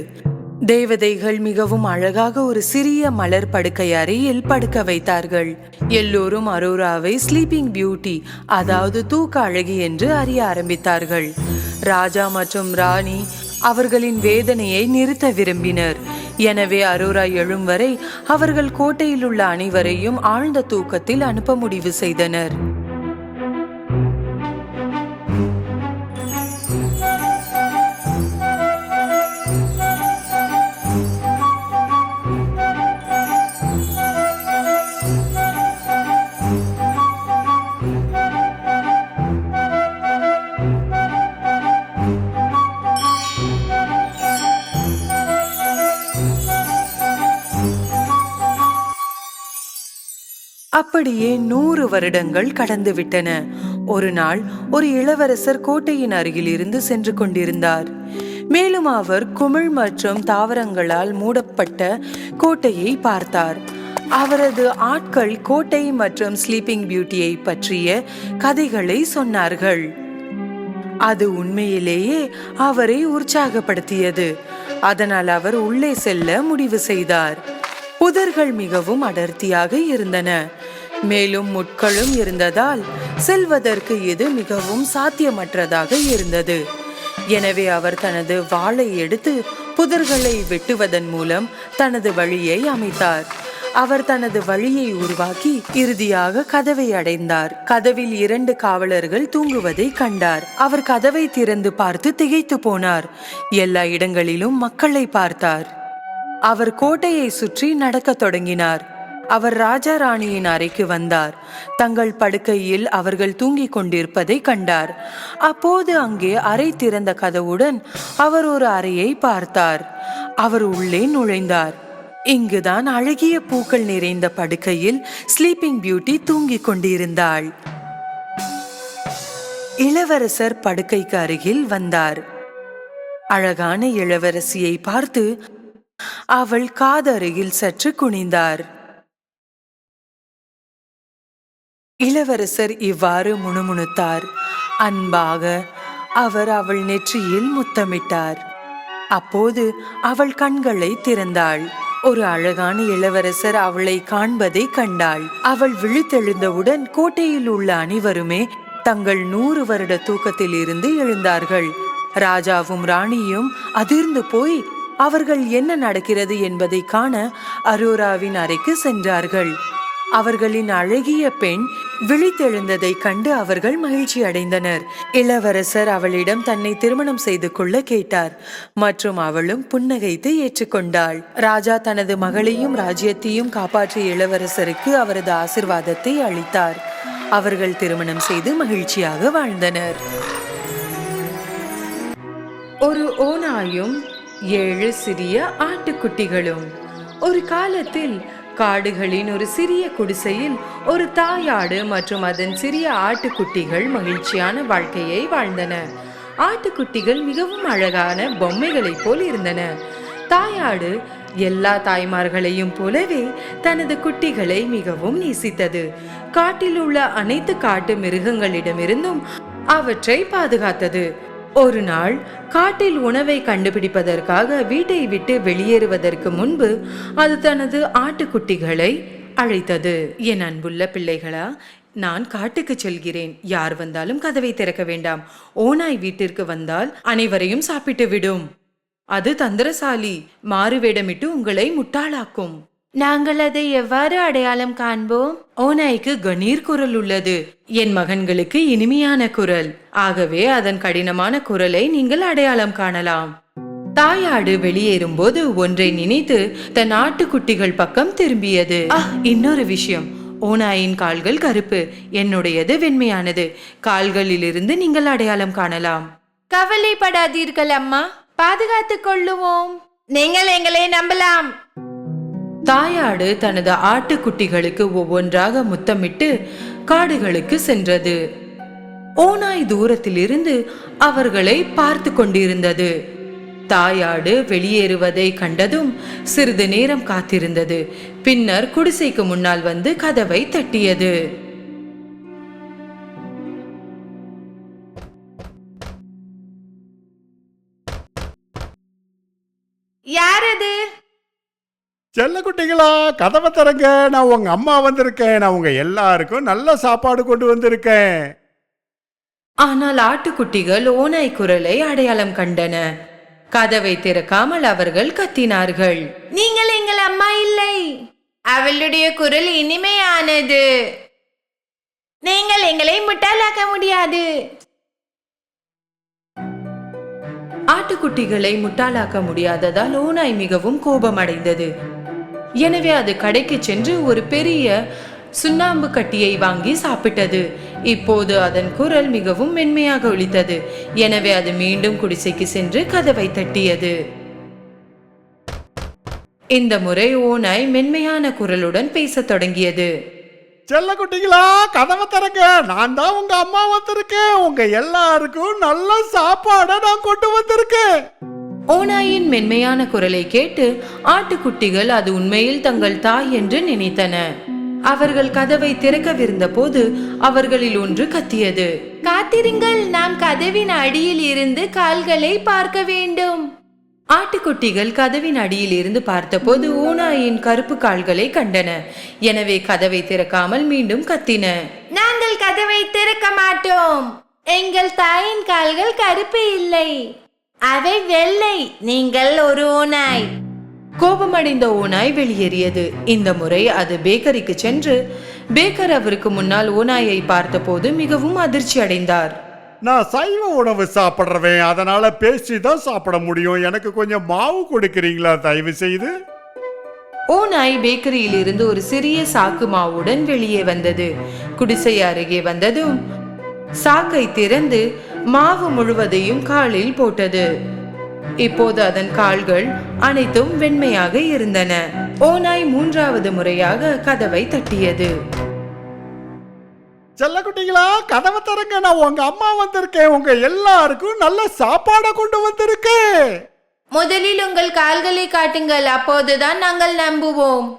தேவதைகள் மிகவும் அழகாக ஒரு சிறிய மலர் படுக்கை அறையில் படுக்க வைத்தார்கள். எல்லோரும் அரோராவை ஸ்லீப்பிங் பியூட்டி, அதாவது தூக்க அழகி என்று அறிய ஆரம்பித்தார்கள். ராஜா மற்றும் ராணி அவர்களின் வேதனையை நிறுத்த விரும்பினர். எனவே அரோரா எழும் வரை அவர்கள் கோட்டையில் உள்ள அனைவரையும் ஆழ்ந்த தூக்கத்தில் அனுப்ப முடிவு செய்தனர். அப்படியே 100 வருடங்கள் கடந்துவிட்டன. ஒரு நாள் ஒரு இளவரசர் கோட்டையின் அருகில் இருந்து சென்று கொண்டிருந்தார். மேலும் அவர் குமிழ் மற்றும் தாவரங்களால் மூடப்பட்ட கோட்டையை பார்த்தார். அவரது ஆட்கள் கோட்டை மற்றும் ஸ்லீப்பிங் பியூட்டியை பற்றிய கதைகளை சொன்னார்கள். அது உண்மையிலேயே அவரை உற்சாகப்படுத்தியது. அதனால் அவர் உள்ளே செல்ல முடிவு செய்தார். புதர்கள் மிகவும் அடர்த்தியாக இருந்தன. மேலும் முட்களும் இருந்ததால் செல்வதற்கு இது மிகவும் சாத்தியமற்றதாக இருந்தது. எனவே அவர் தனது வாளை எடுத்து புதர்களை வெட்டுவதன் மூலம் தனது வழியை அமைத்தார். அவர் தனது வழியை உருவாக்கி இறுதியாக கதவை அடைந்தார். கதவில் 2 காவலர்கள் தூங்குவதை கண்டார். அவர் கதவை திறந்து பார்த்து திகைத்து போனார். எல்லா இடங்களிலும் மக்களை பார்த்தார். அவர் கோட்டையை சுற்றி நடக்கத் தொடங்கினார். அவர் ராஜா ராணியின் அறைக்கு வந்தார். தங்கள் படுக்கையில் அவர்கள் தூங்கிக் கொண்டிருப்பதை கண்டார். அப்போது அங்கே அறை திறந்த கதவுடன் அவர் ஒரு அறையை பார்த்தார். அவர் உள்ளே நுழைந்தார். இங்குதான் அழகிய பூக்கள் நிறைந்த படுக்கையில் ஸ்லீப்பிங் பியூட்டி தூங்கிக் கொண்டிருந்தாள். இளவரசர் படுக்கைக்கு அருகில் வந்தார். அழகான இளவரசியை பார்த்து அவள் காதருகில் சற்று குனிந்தார். இளவரசர் இவ்வாறு முணுமுணுத்தார். அன்பாக அவர் அவள் நெற்றியில் முத்தமிட்டார். அப்போது அவள் கண்களை திறந்தாள். ஒரு அழகான இளவரசர் அவளை காண்பதை கண்டாள். அவள் விழித்தெழுந்தவுடன் கோட்டையில் உள்ள அனைவருமே தங்கள் 100 வருட தூக்கத்தில் இருந்து எழுந்தார்கள். ராஜாவும் ராணியும் அதிர்ந்து போய் அவர்கள் என்ன நடக்கிறது என்பதை காண அரோராவின் அறைக்கு சென்றார்கள். அவர்களின் அழகிய பெண் விழித்தெழுந்ததை கண்டு அவர்கள் மகிழ்ச்சி அடைந்தனர். இளவரசர் அவளிடம் தன்னை திருமணம் செய்து கொள்ள கேட்டார் மற்றும் அவளும் புன்னகைத்து ஏற்றுக்கொண்டாள். ராஜா தனது மகளையும் ராஜ்யத்தையும் காப்பாற்றிய இளவரசருக்கு அவரது ஆசிர்வாதத்தை அளித்தார். அவர்கள் திருமணம் செய்து மகிழ்ச்சியாக வாழ்ந்தனர். ஒரு ஓநாயும் 7 சிறிய ஆட்டுக்குட்டிகளும். ஒரு காலத்தில் காடுகளின் ஒரு சிறிய குடிசையில் ஒரு தாயாடு மற்றும் அதன் சிறிய ஆட்டுக்குட்டிகள் மகிழ்ச்சியான வாழ்க்கையை வாழ்ந்தன. ஆட்டுக்குட்டிகள் மிகவும் அழகான பொம்மைகளைப் போல் இருந்தன. தாயாடு எல்லா தாய்மார்களையும் போலவே தனது குட்டிகளை மிகவும் நேசித்தது. காட்டில் உள்ள அனைத்து காட்டு மிருகங்களிடமிருந்தும் அவற்றை பாதுகாத்தது. ஒரு நாள் காட்டில் உணவை கண்டுபிடிப்பதற்காக வீட்டை விட்டு வெளியேறுவதற்கு முன்பு அது தனது ஆட்டுக்குட்டிகளை அழைத்தது. என் அன்புள்ள பிள்ளைகளா, நான் காட்டுக்கு செல்கிறேன். யார் வந்தாலும் கதவை திறக்க வேண்டாம். ஓநாய் வீட்டிற்கு வந்தால் அனைவரையும் சாப்பிட்டு விடும். அது தந்திரசாலி. மாறுவேடமிட்டு உங்களை முட்டாளாக்கும். நாங்கள் அதை எவ்வாறு அடையாளம் காண்போம்? ஓநாய்க்கு கணீர் குரல் உள்ளது. என் மகன்களுக்கு இனிமையான குரல். ஆகவே அதன் கடினமான குரலை நீங்கள் அடையாளம் காணலாம். தாயாடு வெளியேறும் போது ஒன்றை நினைத்து தன் ஆட்டுக்குட்டிகள் பக்கம் திரும்பியது. இன்னொரு விஷயம், ஓநாயின் கால்கள் கருப்பு, என்னுடையது வெண்மையானது. கால்களிலிருந்து நீங்கள் அடையாளம் காணலாம். கவலைப்படாதீர்கள் அம்மா, பாதுகாத்துக் கொள்ளுவோம். நீங்கள் எங்களை நம்பலாம். தாயாடு தனது ஆட்டுக்குட்டிகளுக்கு ஒவ்வொன்றாக முத்தமிட்டு காடுகளுக்கு சென்றது. ஓநாய் தூரத்தில் இருந்து அவர்களை பார்த்து கொண்டிருந்தது. தாயாடு வெளியேறுவதை கண்டதும் சிறிது நேரம் காத்திருந்தது. பின்னர் குடிசைக்கு முன்னால் வந்து கதவை தட்டியது. யார் செல்ல குட்டிகளா, கதவை திறங்க. நான் உங்க அம்மா வந்திருக்கேன். நான் உங்க எல்லாருக்கும் நல்ல சாப்பாடு கொண்டு வந்திருக்கேன். ஆனால் ஆட்டுக்குட்டிகள் ஓநாய் குரலை அடையாளம் கண்டன. கதவை திறக்காமல் அவர்கள் கத்தினார்கள். நீங்கள் எங்கள் அம்மா இல்லை. அவளுடைய குரல் இனிமையானது. நீங்கள் எங்களை முட்டாளாக்க முடியாது. ஆட்டுக்குட்டிகளை முட்டாளாக்க முடியாததால் ஓநாய் மிகவும் கோபமடைந்தது. எனவே அது கடைக்கு சென்று ஒரு பெரிய சுண்ணாம்பு கட்டியை வாங்கி சாப்பிட்டது. இப்போது அதன் குரல் மிகவும் மென்மையாக ஒலித்தது. எனவே அது மீண்டும் குடிசைக்கு சென்று கதவை தட்டியது. இந்த முறை ஓநாய் மென்மையான குரலுடன் பேசத் தொடங்கியது. செல்ல குட்டிகளா, கதவை திறங்க. நான் தான் உங்க அம்மா வந்திருக்கேன். உங்க எல்லாருக்கும் நல்ல சாப்பாடை நான் கொண்டு வந்திருக்கேன். ஓநாயின் மென்மையான குரலை கேட்டு ஆட்டுக்குட்டிகள் அது உண்மையில் தங்கள் தாய் என்று நினைத்தன. அவர்கள் கதவை திறக்கவிருந்த போது அவர்களில் ஒன்று கத்தியது. காத்திருங்கள், நாம் கதவின் அடியில் இருந்து கால்களை பார்க்க வேண்டும். ஆட்டுக்குட்டிகள் கதவின் அடியில் இருந்து பார்த்தபோது ஓநாயின் கருப்பு கால்களை கண்டன. எனவே கதவை திறக்காமல் மீண்டும் கத்தின. நாங்கள் கதவை திறக்க மாட்டோம். எங்கள் தாயின் கால்கள் கருப்பு இல்லை, அவை வெள்ளை. நீங்கள் ஒரு ஓநாய். கோபமடைந்த ஓநாய் வெளியேறியது. இந்த முறை அது பேக்கரிக்கு சென்று பேக்கர் அவருக்கு முன்னால் ஓநாயை பார்த்தபோது மிகவும் அதிர்ச்சி அடைந்தார். நான் சைவ உணவு சாப்பிட்றவேன், அதனால பேசி தான் சாப்பிட முடியும். எனக்கு கொஞ்சம் மாவு கொடுக்கிறீங்களா தயவு செய்து? ஓநாய் பேக்கரியில் இருந்து ஒரு சிறிய சாக்கு மாவுடன் வெளியே வந்தது. குடிசை அருகே வந்ததும் சாக்கை திறந்து மாவு முழுவதையும் காலில் போட்டது. இப்போது அதன் கால்கள் அனைத்தும் வெண்மையாக இருந்தன. ஓநாய் மூன்றாவது முறையாக கதவை தட்டியது. செல்ல குட்டிகளா, கதவை திறங்க. நான் உங்க அம்மா வந்திருக்கேன். உங்க எல்லாருக்கும் நல்ல சாப்பாடை கொண்டு வந்திருக்கேன். முதலில் உங்கள் கால்களை காட்டுங்கள், அப்போதுதான் நாங்கள் நம்புவோம்.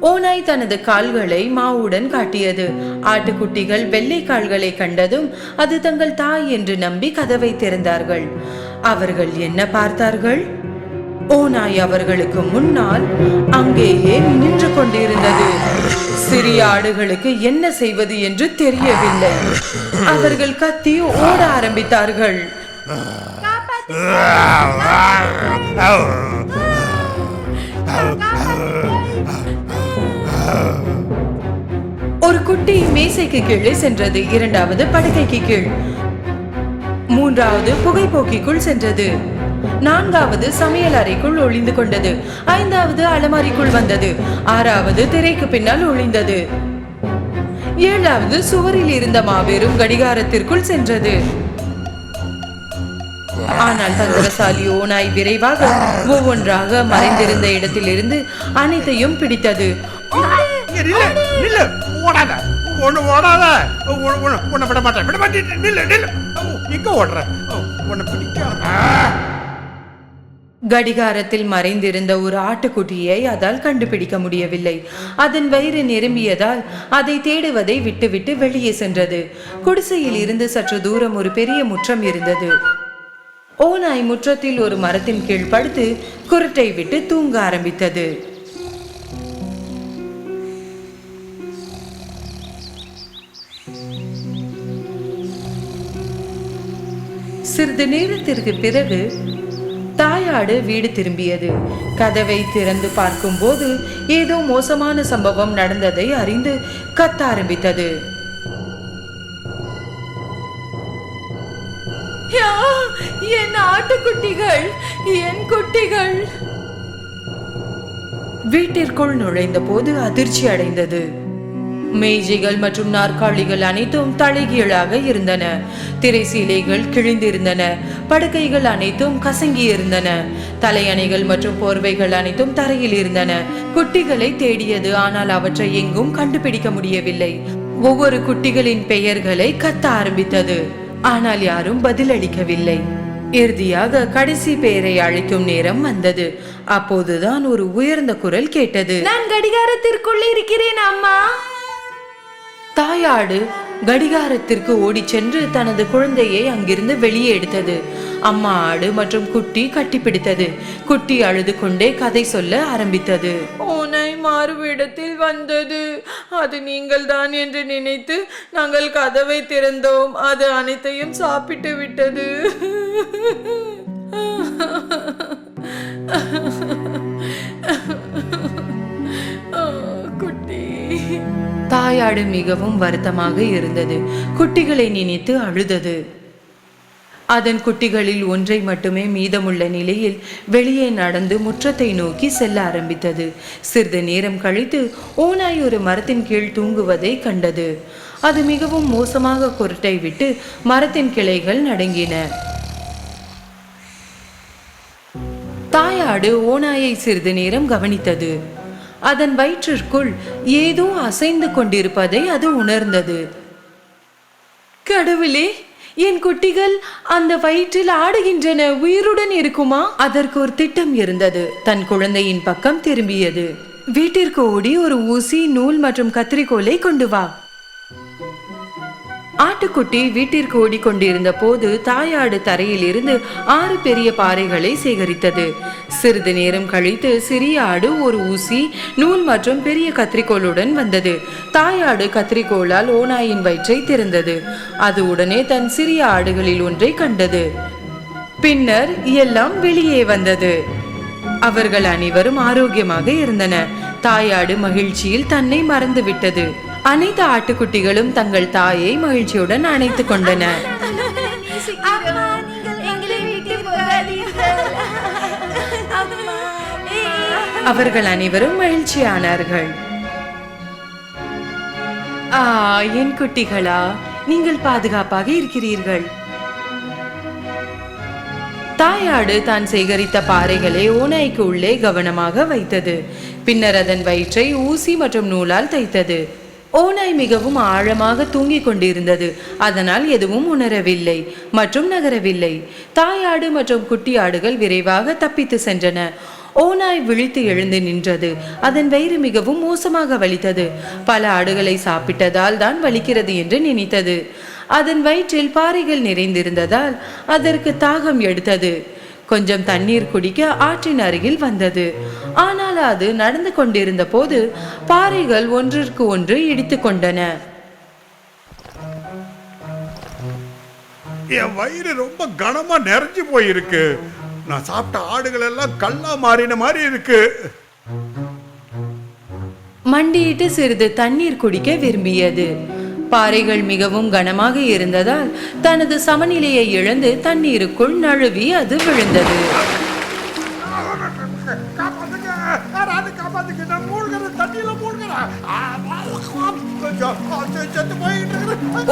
ஓநாய் தனது கால்களை மாவுடன் காட்டியது. ஆட்டுக்குட்டிகள் வெள்ளை கால்களை கண்டதும் அது தங்கள் தாய் என்று நம்பி கதவை திறந்தார்கள். அவர்கள் என்ன பார்த்தார்கள்? ஓநாய் அவர்களுக்கு முன்னால் அங்கேயே நின்று கொண்டிருந்தது. சிறிய ஆடுகளுக்கு என்ன செய்வது என்று தெரியவில்லை. அவர்கள் கத்தி ஓட ஆரம்பித்தார்கள். ஒரு குட்டி மேசைக்கு கீழே சென்றது. இரண்டாவது படுக்கைக்கு கீழ், மூன்றாவது புகைப்போக்கிக்குள் சென்றது. நான்காவது சமையல் அறைக்குள் ஒளிந்து கொண்டது. ஐந்தாவது அலமாரிக்குள் வந்தது. ஆறாவது திரைக்கு பின்னால் ஒளிந்தது. ஏழாவது சுவரில் இருந்த மாபெரும் கடிகாரத்திற்குள் சென்றது. ஆனால் தந்திரசாலி ஓநாய் விரைவாக ஒவ்வொன்றாக மறைந்திருந்த இடத்திலிருந்து அனைத்தையும் பிடித்தது. கடிகாரத்தில் மறைந்திருந்த ஒரு ஆட்டுக்குட்டியை அதால் கண்டுபிடிக்க முடியவில்லை. அதன் வயிறு நிரம்பியதால் அதை தேடுவதை விட்டுவிட்டு வெளியே சென்றது. குடிசையில் இருந்து சற்று தூரம் ஒரு பெரிய முற்றம் இருந்தது. ஓநாய் முற்றத்தில் ஒரு மரத்தின் கீழ் படுத்து குருட்டை விட்டு தூங்க ஆரம்பித்தது. சிறிது நேரத்திற்கு பிறகு தாயாடு வீடு திரும்பியது. கதவை திறந்து பார்க்கும் போது ஏதோ மோசமான சம்பவம் நடந்ததை அறிந்து கத்த ஆரம்பித்தது. என் ஆட்டுக்குட்டிகள், என் குட்டிகள்! வீட்டிற்குள் நுழைந்த போது அதிர்ச்சி அடைந்தது. மேஜைகள் மற்றும் நாற்காலிகள் அனைத்தும் தலைகீழாக இருந்தன. திரைசீலைகள் கிழிந்திருந்தன. படுக்கைகள் அனைத்தும் கசங்கி இருந்தன. தலையணைகள் மற்றும் போர்வைகள் அனைத்தும் தரையில் இருந்தன. குட்டிகளை தேடியது, ஆனால் அவற்றை எங்கும் கண்டுபிடிக்க முடியவில்லை. ஒவ்வொரு குட்டிகளின் பெயர்களை கத்த ஆரம்பித்தது, ஆனால் யாரும் பதிலளிக்கவில்லை. இறுதியாக கடைசி பெயரை அழைக்கும் நேரம் வந்தது. அப்போதுதான் ஒரு உயர்ந்த குரல் கேட்டது. நான் கடிகாரத்திற்குள் இருக்கிறேன் அம்மா. தாயாடு கடிகாரத்திற்கு ஓடி சென்று தனது குழந்தையை அங்கிருந்து வெளியே எடுத்தது. அம்மா ஆடு மற்றும் குட்டி கட்டிப்பிடித்தது. குட்டி அழுது கொண்டே கதை சொல்ல ஆரம்பித்தது. ஓநாய் மாறுவிடத்தில் வந்தது. அது நீங்கள் தான் என்று நினைத்து நாங்கள் கதவை திறந்தோம். அது அனைத்தையும் சாப்பிட்டு விட்டது. குட்டி. தாயாடு மிகவும் வருத்தமாக இருந்தது. குட்டிகளை நினைத்து அழுதது. அதன் குட்டிகளில் ஒன்றை மட்டுமே மீதமுள்ள நிலையில் வெளியே நடந்து முற்றத்தை நோக்கி செல்ல ஆரம்பித்தது. சிறிது நேரம் கழித்து ஓநாய் ஒரு மரத்தின் கீழ் தூங்குவதை கண்டது. அது மிகவும் மோசமாக குரட்டை விட்டு மரத்தின் கிளைகள் நடுங்கின. தாயாடு ஓநாயை சிறிது நேரம் கவனித்தது. அதன் வயிற்றிற்குள் ஏதோ அசைந்து கொண்டிருப்பதை அது உணர்ந்தது. கடவுளே, என் குட்டிகள் அந்த வயிற்றில் ஆடுகின்றன, உயிருடன் இருக்குமா? அதற்கு ஒரு திட்டம் இருந்தது. தன் குழந்தையின் பக்கம் திரும்பியது. வீட்டிற்கு ஓடி ஒரு ஊசி, நூல் மற்றும் கத்திரிக்கோலை கொண்டு வா. ஆட்டுக்குட்டி வீட்டிற்கு ஓடிக்கொண்டிருந்த போது தாயாடு தரையில் இருந்து 6 பெரிய பாறைகளை சேகரித்தது. சிறிது நேரம் கழித்து சிறிய ஆடு ஒரு ஊசி, நூல் மற்றும் பெரிய கத்திரிக்கோளுடன் வந்தது. தாயாடு கத்திரிக்கோளால் ஓநாயின் வயிற்றை திறந்தது. அது உடனே தன் சிறிய ஆடுகளில் ஒன்றை கண்டது. பின்னர் எல்லாம் வெளியே வந்தது. அவர்கள் அனைவரும் ஆரோக்கியமாக இருந்தன. தாயாடு மகிழ்ச்சியில் தன்னை மறந்துவிட்டது. அனைத்து ஆட்டுக்குட்டிகளும் தங்கள் தாயை மகிழ்ச்சியுடன் அணைத்துக் கொண்டன. அவர்கள் அனைவரும் மகிழ்ச்சியானார்கள். என் குட்டிகளா, நீங்கள் பாதுகாப்பாக இருக்கிறீர்கள். தாயாடு தான் சேகரித்த பாறைகளை ஓநாய்க்கு உள்ளே கவனமாக வைத்தது. பின்னர் அதன் வயிற்றை ஊசி மற்றும் நூலால் தைத்தது. ஓநாய் மிகவும் ஆழமாக தூங்கிக் கொண்டிருந்தது. அதனால் எதுவும் உணரவில்லை மற்றும் நகரவில்லை. தாயாடு மற்றும் குட்டி ஆடுகள் விரைவாக தப்பித்து சென்றன. ஓநாய் விழித்து எழுந்து நின்றது. அதன் வயிறு மிகவும் மோசமாக வலித்தது. பல ஆடுகளை சாப்பிட்டதால் தான் வலிக்கிறது என்று நினைத்தது. அதன் வயிற்றில் பாறைகள் நிறைந்திருந்ததால் அதற்கு தாகம் எடுத்தது. கொஞ்சம் தண்ணீர் குடிக்க ஆற்றின் அருகில் வந்தது. ஆனால் அது நடந்து கொண்டிருந்த போது பாறைகள் ஒன்றிற்கு ஒன்று இடித்து கொண்டன. என் வயிறு ரொம்ப கனமா நிறைஞ்சு போயிருக்கு. நான் சாப்பிட்ட ஆடுகள் எல்லாம் கல்லா மாறின மாதிரி இருக்கு. மண்டியிட்டு சிறிது தண்ணீர் குடிக்க விரும்பியது. பாறைகள் மிகவும் கனமாக இருந்ததால் தனது சமநிலையை இழந்து தண்ணீருக்குள் நழுவி அது விழுந்தது.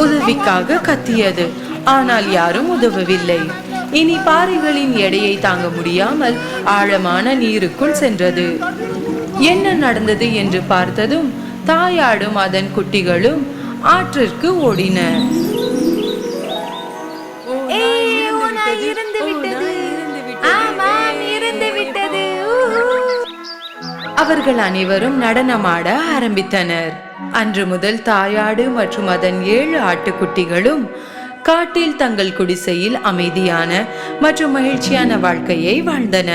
உதவிக்காக கத்தியது. ஆனால் யாரும் உதவவில்லை. இனி பாறைகளின் எடையை தாங்க முடியாமல் ஆழமான நீருக்குள் சென்றது. என்ன நடந்தது என்று பார்த்ததும் தாயாடும் அதன் குட்டிகளும் ஆற்றிற்கு ஓடின. அவர்கள் அனைவரும் நடனமாட ஆரம்பித்தனர். அன்று முதல் தாயாடு மற்றும் அதன் 7 ஆட்டுக்குட்டிகளும் காட்டில் தங்கள் குடிசையில் அமைதியான மற்றும் மகிழ்ச்சியான வாழ்க்கையை வாழ்ந்தன.